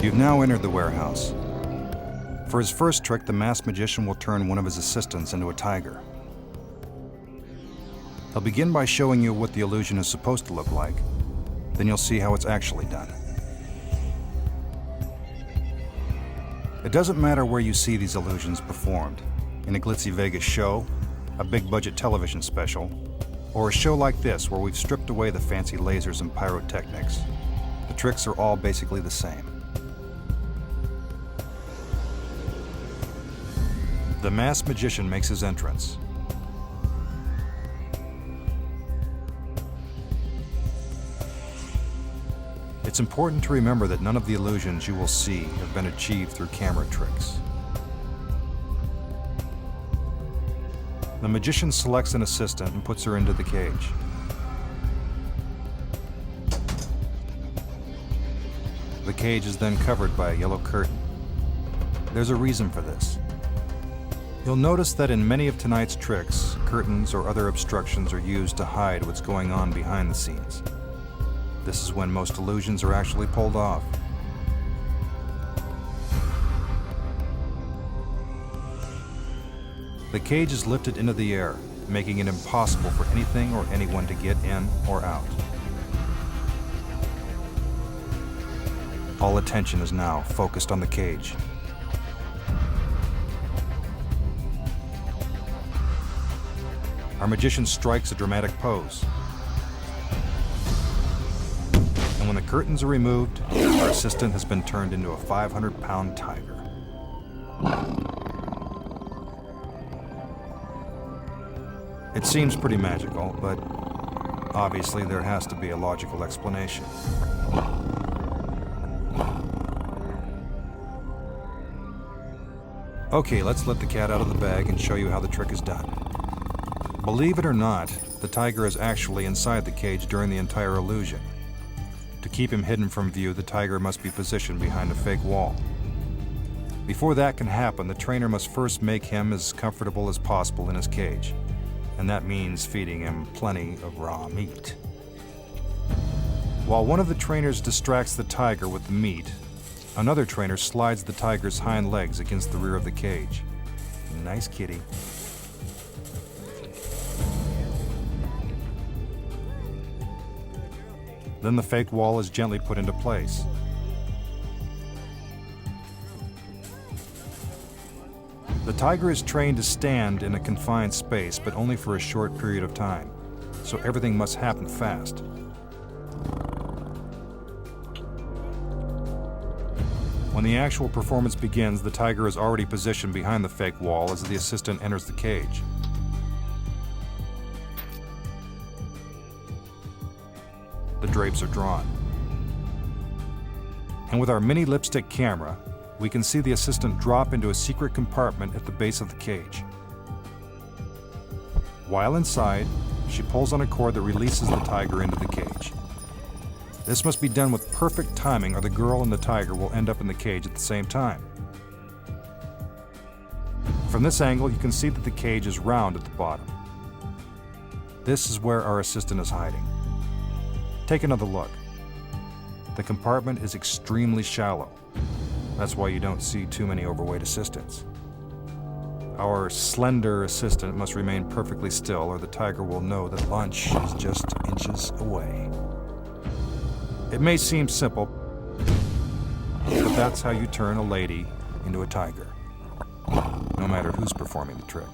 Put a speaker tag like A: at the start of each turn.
A: You've now entered the warehouse. For his first trick, the masked magician will turn one of his assistants into a tiger. He'll begin by showing you what the illusion is supposed to look like. Then you'll see how it's actually done. It doesn't matter where you see these illusions performed, in a glitzy Vegas show, a big-budget television special, or a show like this where we've stripped away the fancy lasers and pyrotechnics. The tricks are all basically the same. The masked magician makes his entrance. It's important to remember that none of the illusions you will see have been achieved through camera tricks. The magician selects an assistant and puts her into the cage. The cage is then covered by a yellow curtain. There's a reason for this. You'll notice that in many of tonight's tricks, curtains or other obstructions are used to hide what's going on behind the scenes. This is when most illusions are actually pulled off. The cage is lifted into the air, making it impossible for anything or anyone to get in or out. All attention is now focused on the cage. Our magician strikes a dramatic pose. And when the curtains are removed, our assistant has been turned into a 500-pound tiger. It seems pretty magical, but obviously there has to be a logical explanation. Okay, let's let the cat out of the bag and show you how the trick is done. Believe it or not, the tiger is actually inside the cage during the entire illusion. To keep him hidden from view, the tiger must be positioned behind a fake wall. Before that can happen, the trainer must first make him as comfortable as possible in his cage, and that means feeding him plenty of raw meat. While one of the trainers distracts the tiger with the meat, another trainer slides the tiger's hind legs against the rear of the cage. Nice kitty. Then the fake wall is gently put into place. The tiger is trained to stand in a confined space, but only for a short period of time, so everything must happen fast. When the actual performance begins, the tiger is already positioned behind the fake wall as the assistant enters the cage. The drapes are drawn. And with our mini lipstick camera, we can see the assistant drop into a secret compartment at the base of the cage. While inside, she pulls on a cord that releases the tiger into the cage. This must be done with perfect timing, or the girl and the tiger will end up in the cage at the same time. From this angle, you can see that the cage is round at the bottom. This is where our assistant is hiding. Take another look. The compartment is extremely shallow. That's why you don't see too many overweight assistants. Our slender assistant must remain perfectly still, or the tiger will know that lunch is just inches away. It may seem simple, but that's how you turn a lady into a tiger, no matter who's performing the trick.